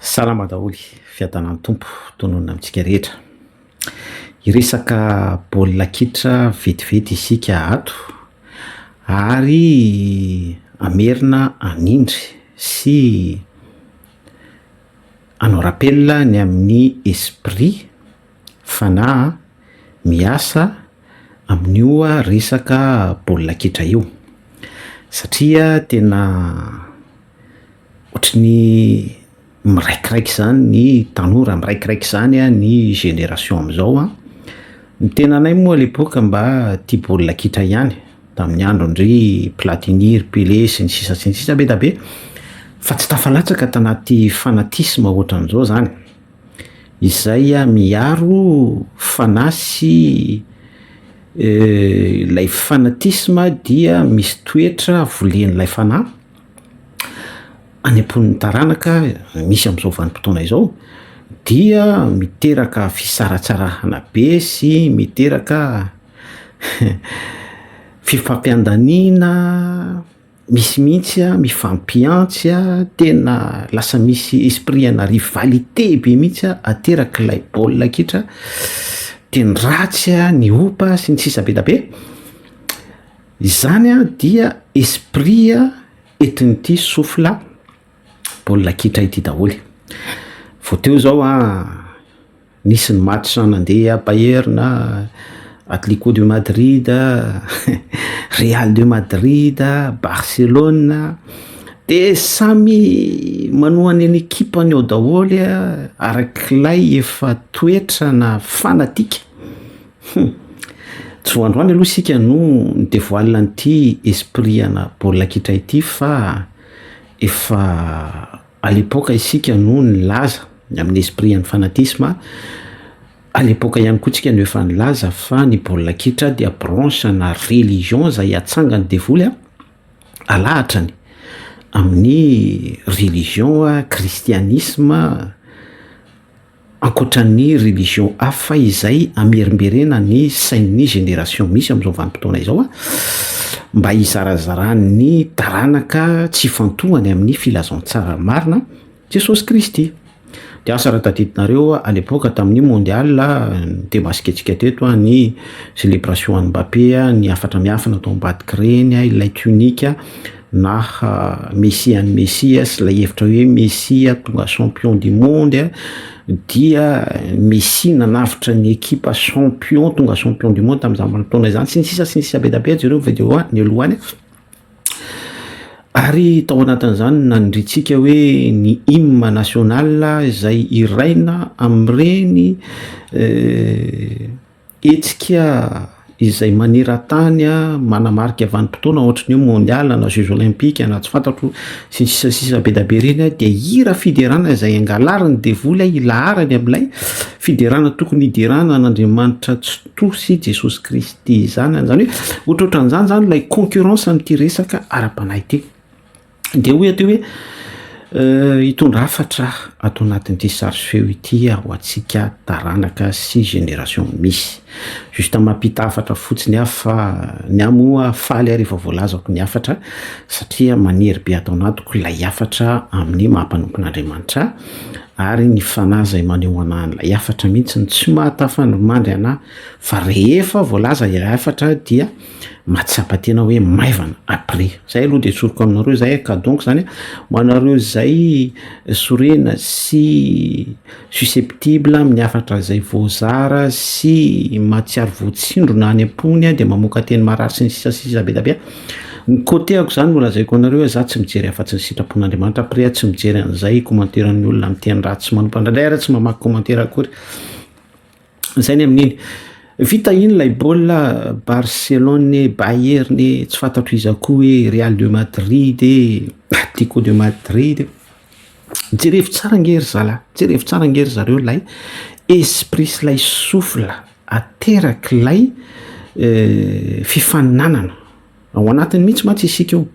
Salama daholy, fiadanan'ny tompo, tononona amintsika rehetra. Iresaka baolina kitra vetivety isika ato ary amerina anindry sy hanao rappel ny amin'ny esprit fanahy miasa amin'io resaka baolina kitra io. Satria tena ohatran'ny miraikiraiky zany ny tanora, miraikiraiky zany ny génération am'izao ny tenanay moa l'époque mba tia baolina kitra ihany tamin'ny andro ndry Platini, Pelé sy ny sisa be da be, fa tsy tafalatsaka tanaty fanatisme ohatran'izao zany, izay miaro fanahy sy ilay fanatisme dia misy toetra volen'ilay fanahy any am-pon'ny taranaka misy amin'izao vanim-potoana izao, dia miteraka fisaratsarahana be sy miteraka fifampiandaniana, misy mihitsy mifampiantsy, tena lasa misy esprit-na rivalité be mihitsy aterak'ilay baolina kitra, teny ratsy ny opa sy ny sisa be da be. Izany dia esprit entin'ity sofla baolina kitra ity daholy. Vao teo zao nisy ny match nandeha Bayern, Atlético de Madrid, Real de Madrid, Barcelone, de samy manohany ny ekipany ao daholy arak'ilay efa toetra na fanatika. Tsy voandroany aloha isika no nidevoalina an'ity esprit-na baolina kitra ity, fa efa à l'époque isika no nilaza amin'ny esprit-ny fanatisme. À l'époque ihany koa tsika no efa nilaza fa ny baolina kitra dia branche na religion izay atsangany devoly alahatrany amin'ny religion kristianisme, ankoatran'ny religion hafa izay amerimberena ny sain'ny génération misy amin'izao vanim-potoana izao mba hizarazarany taranaka tsy fantohany amin'ny filazantsara marina Jesosy Kristy. Dia asa raha tadidinareo à l'époque tamin'ny mondial de basketsika teto ny célébration an'i Mbappé, ny afatra miafina atao ambadika reny, ilay tunique na Messia-ny Messia sy ilay hevitra hoe Messia tonga champion du monde, dia Messi nanavitra ny ekipa champion, tonga champion du monde tamin'izany vanim-potoana izany sy ny sisa be da be jereo video ny alohany. Ary tao anatin'izany nandritsika hoe ny hymne national izay iraina amin'ireny hetsika izay maneran-tany manamarika vanim-potoana ohatran'ny hoe mondial na jeux olympiques na tsy fantatro sy ny sisa be da be reny, dia hira fiderana izay angalarany devoly ilaharany amin'ilay fiderana tokony hiderana an'Andriamanitra tsy Jesosy Kristy zany. Zany hoe ohatrohatran'izany zany ilay concurrence amin'ity resaka ara-panahy ity. Dia hoy aty hoe hitondra hafatra ato anatin'ity sary sy feo ity ho antsika taranaka sy génération misy. Juste mampita hafatra fotsiny fa ny amoa faly rehefa voalazako ny hafatra, satria manery be atao anatiko ilay hafatra amin'ny mampanompon'Andriamanitra ary ny fanahy izay maneho an'ilay hafatra mihitsy tsy mahatafandromandry anahy, fa rehefa voalaza ilay hafatra dia mahatsapa tena hoe maivana après. Zay aloha dia tsoriko aminareo zay ka donc zany manareo zay sorena sy susceptible amin'ny hafatra izay voazara sy mahatsiaro voatsindrona any am-pony dia mamoaka teny marary sy ny sisa be da be. Ny côté-ako zany no lazaiko anareo za tsy mijery afa-tsy ny sitrapon'Andriamanitra, après tsy mijery an'izay commentaire-ny olona miteny ratsy sy manompandrandray ara tsy mamaky commentaire akory. Zay ny amin'iny. Vita iny lay baolina Barcelone, Bayern, tsy fantatro iza koa hoe Real de Madrid, Atlético de Madrid. Jerevo tsara ngery zala, jerevo tsara ngery zareo lay esprit sy lay sofla aterak'ilay fifaninanana ao anatiny mihitsy matsy isika io.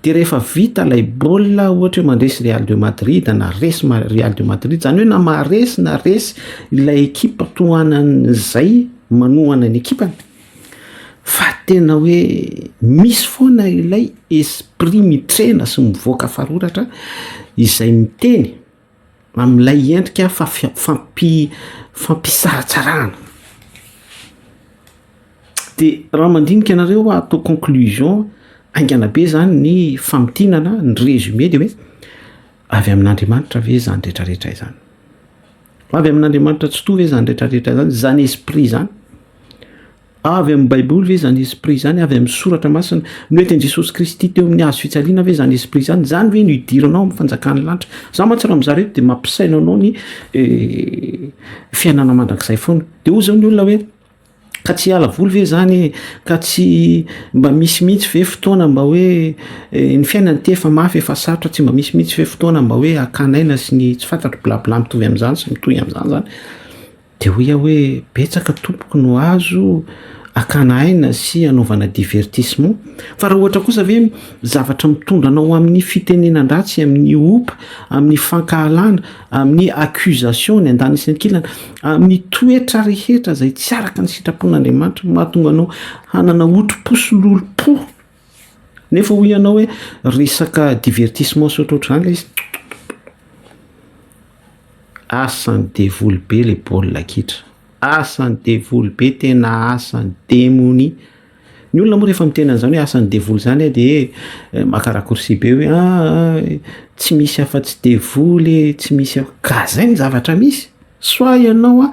Dia rehefa vita lay baolina ohatra hoe mandresy Real de Madrid na resy Real de Madrid, zany hoe na maharesy na resy ilay ekipa tohanan'izay manohana ny ekipany, fa tena hoe misy foana ilay esprit mitrena sy mivoaka faroratra izay miteny am'ilay endrika fampisaratsarana. De raha mandinika anareo atao conclusion aingana be zany ny famitinana ny résumé de hoe avy amin'Andriamanitra ve zany rehetrarehetra izany, avy amin'Andriamanitra tsy to ve zany rehetrarehetra zany, zany esprit zany, avy amin'ny baiboly ve zany esprit zany, avy amin'ny soratra masina no eten Jesosy Kristy teo amin'ny hazo fitsaliana ve zany esprit zany, zany ve no idiranao amin'ny fanjakany lanitra. Za matsara amin'zareo de mampisaina anao ny fiainana mandrakizay foana. De hoy zao ny olona hoe ka tsy ala voly ve zany, ka tsy mba misy mihitsy ve fotoana mba hoe ny fiainany ty efa mafy efa sarotra, tsy mba misy mihitsy ve fotoana mba hoe akanaina sy ny tsy fantatro blabla mitovy amin'izany sy mitohy amin'izany zany. De hoy aho hoe betsaka tompoko no azo akanaina sy anaovana divertissement. Fa raha ohatra kosa ve zavatra mitondra anao amin'ny fitenenan-dratsy, amin'ny opa, amin'ny fankahalana, amin'ny accusation ny andany sy ny ankilana, amin'ny toetra rehetra zay tsy araka ny sitrapon'Andriamanitra, mahatonga anao hanana otro-posololo-po, nefa hoy ianao hoe resaka divertissement sy ohatrohatr'izany le izy. Asany devoly be le baolina kitra, asany devoly be, tena asany démonie. Ny olona moa rehefa miteny an'izany hoe asany devoly zany de makarakorsi be hoe tsy misy afa-tsy devoly, tsy misy ka zay ny zavatra misy. Soit ianao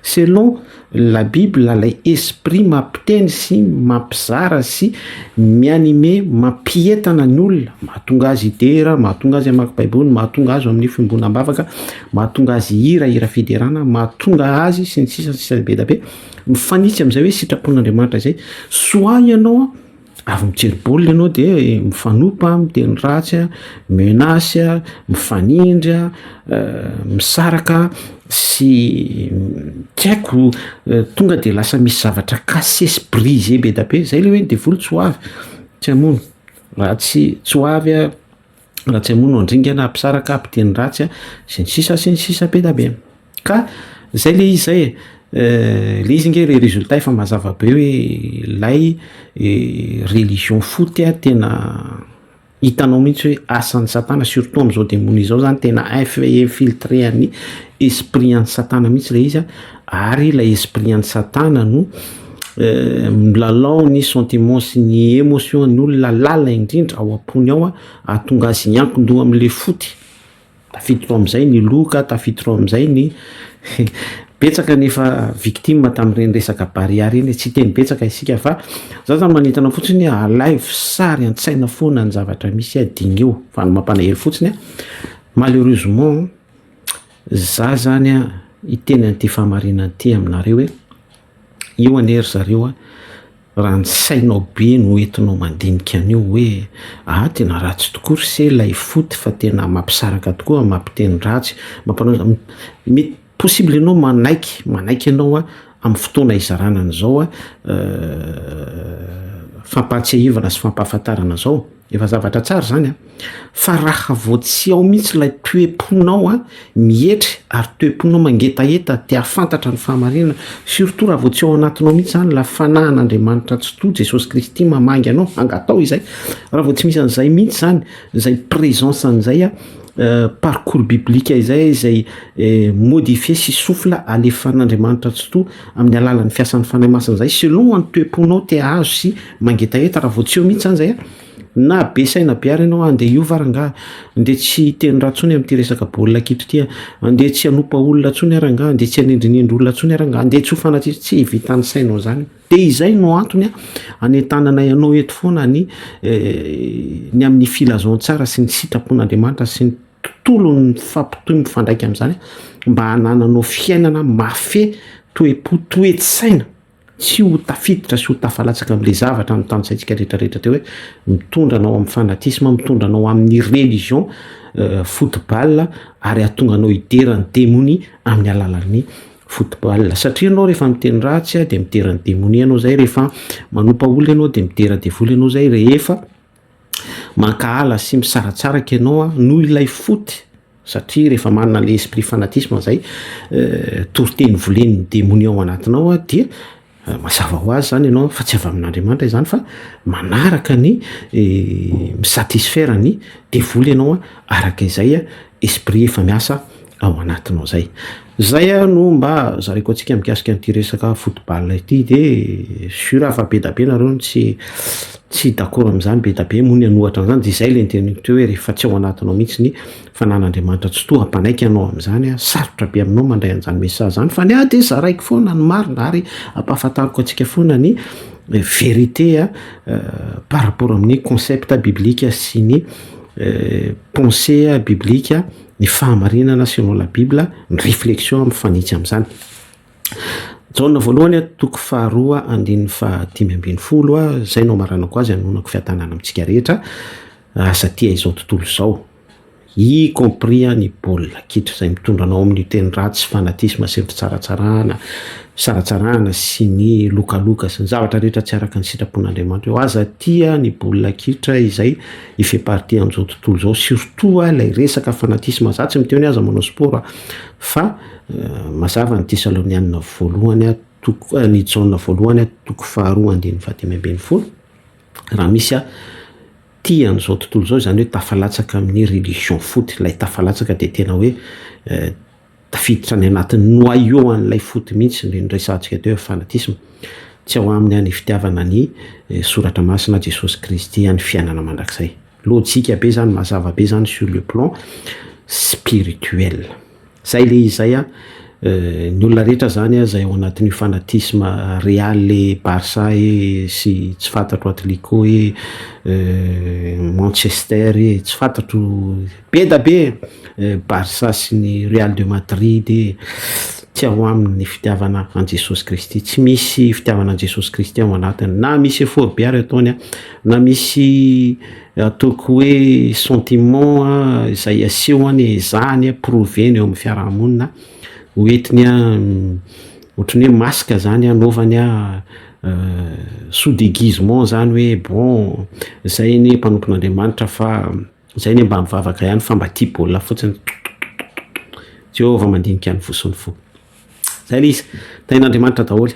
selon la Bible lay esprit mampiteny sy mampizara sy mianime mampietana ny olona, mahatonga azy idera, mahatonga azy amaky baiboly, mahatonga azy amin'ny fimbonam-bavaka, mahatonga azy hira fiderana, mahatonga azy sy ny sisa be da be mifanitsy amin'izay hoe sitrapon'Andriamanitra zay. Soit ianao avy mijery baolina ianao de mifanopa, miteny ratsy, menasy, mifanindry, misaraka sy tsy haiko, tonga de lasa misy zavatra casse brisé be da be, zay le hoe devoly tsy ho avy, tsy hamono, raha tsy ho avy raha tsy hamono andringana, ampisaraka, ampiteny ratsy sy ny sisa be da be. Ka zay le izy zay le izy nge le résultat efa mazava be hoe lay religion foty tena hitanao mihitsy hoe asan'ny satana, surtout am'izao démonie zao zany tena infiltré an'ny esprit an'ny satana mihitsy le izy ary la esprit an'ny satana no milalao ny sentiment sy ny émotion ny olona lala indrindra ao am-pony ao ahatonga azy miankin-doha am'le foty. Tafiditra amin'izay ny loka, tafiditra amin'izay ny betsaka nefa victime tamin'ireny resaka bariary eny, tsy teny betsaka isika fa za zany manentana fotsiny live sary an-tsaina foana ny zavatra misy adiny eo fa ny mampanahery fotsiny malheureusement za zany iteny an'ity famarinany ty aminareo hoe io anery zareo raha ny sainao be no entinao mandinika an'io hoe tena ratsy tokoa se lay foty fa tena mampisaraka tokoa, mampiteny ratsy, mampanao mety possible ianao manaiky ianao amin'ny fotoana izarana an'izao fampatsiahivana sy fampahafantarana zao, efa zavatra tsara zany fa raha vao tsy ao mihitsy lay toe-ponao mihetry ary toe-ponao mangetaeta te hafantatra ny fahamarinana, surtout raha vao tsy ao anatinao mihitsy zany la fanahan'Andriamanitra tsy to Jesosy Kristy mamangy anao angatao izay, raha vao tsy misy an'izay mihitsy zany zay présence an'izay parcours biblique izay modifié sy souffle alefan'Andriamanitra tsy to amin'ny alalan'ny fiasan'ny fanahy masina zay selon ny toe-ponao te azo sy mangetaeta. Raha vao tsy eo mihitsy zany zay na be saina be ary ianao andeha iova rangaha, andeha tsy teny ratsony amin'ity resaka baolina kitra ty, andeha tsy hanompa olona tsony rangaha, andeha tsy hanindrinindry olona tsony rangaha, andeha tsy ho fanatrisa, tsy vitan'ny sainao zany. De izay no antony anentanana ianao eto foana ny amin'ny filazon-tsara sy ny sitrapon'Andriamanitra sy ny tontolo ny fampitohy mifandraika amin'izany mba hanananao fiainana mafy toe-po, toe-tsaina, tsy ho tafiditra sy ho tafalatsaka amin'le zavatra ny tanitsaintsika rehetrarehetra teo hoe mitondra anao amin'ny fanatisme, mitondra anao amin'ny religion football ary ahatonga anao hiderany démonie amin'ny alalan'ny football. Satria ianao rehefa miteny ratsy de miterany démonie ianao zay, rehefa manompa olona ianao de mitera devoly ianao zay, rehefa mankahala sy misaratsaraka ianao noho ilay foty, satria rehefa manana le esprit fanatisme zay toriteny volen'ny démonie ao anatinao dia mazava ho azy zany ianao fa tsy avy amin'Andriamanitra izany fa manaraka ny misatisfaire ny devoly ianao araka izay esprit efa miasa ao anatinao zay no mba zareko antsika mikasika n'ity resaka football ity de sura fa be da be nareo tsy d'accord am'izany be da be moa ny anohatra an'izany de zay le nteniko teo hoe rehefa tsy ao anatinao mihitsy ny fanan'Andriamanitra tsy toa hampanaiky ianao am'izany sarotra be aminao mandray an'izany message zany fa ny de zaraiky foana ny marina ary ampahafantariko antsika foana ny vérité par rapport amin'ny concept biblique sy ny pensée biblique ny fahamarinana sy anao la Bible ny réflexion amin'ny fanitsy am'izany. Jaona voalohany toko faharoa andininy fahatimy ambin'ny folo zay no maranako azy anonako fiatanana amintsika rehetra satria izao tontolo izao y compris ny baolina kitra zay mitondranao amin'ny teny ratsy fanatisme sy tsaratsarana sy ny lokaloka sy ny zavatra rehetra tsy araka ny sitrapon'Andriamanitra eo aza tia ny baolina kitra izay ife partie amin'izao tontolo izao surtout ilay resaka fanatisme za tsy miteny aza manao sport fa mazava ny Tesalonianina voalohany ny Jaona voalohany toko faharoa andininy fahatimy ambin'ny folo raha misy tia n'izao tontolo izao zany hoe tafalatsaka amin'ny religion foot ilay tafalatsaka de tena hoe tafiditra ny anatin'ny noyau an'ilay foot mihitsy ny resantsika teo fanatisme tsy ao aminy any fitiavana ny soratra masina Jesosy Kristy any fiainana mandrakizay lojika be zany mazava be zany sur le plan spirituel zay le izay ny olona rehetra zany zay ao anatin'ny fanatisme Real le Barça sy tsy fantatro Atlético Manchester tsy fantatro be da be Barça sy ny Real de Madrid tsy ao amin'ny fitiavana an Jesosy Kristy tsy misy fitiavana an Jesosy Kristy ao anatiny na misy effort be ary ataony na misy ataoko hoe sentiment izay aseho any zany proveny eo amin'ny fiarahamonina hoentiny ohatrany hoe masque zany anaovany sous déguisement zany hoe bon zay ny mpanompon'Andriamanitra fa zay ny mba mivavaka ihany fa mba tia baolina fotsiny Jehovah mandinika ny vosony fo zay le izy tain'Andriamanitra daholo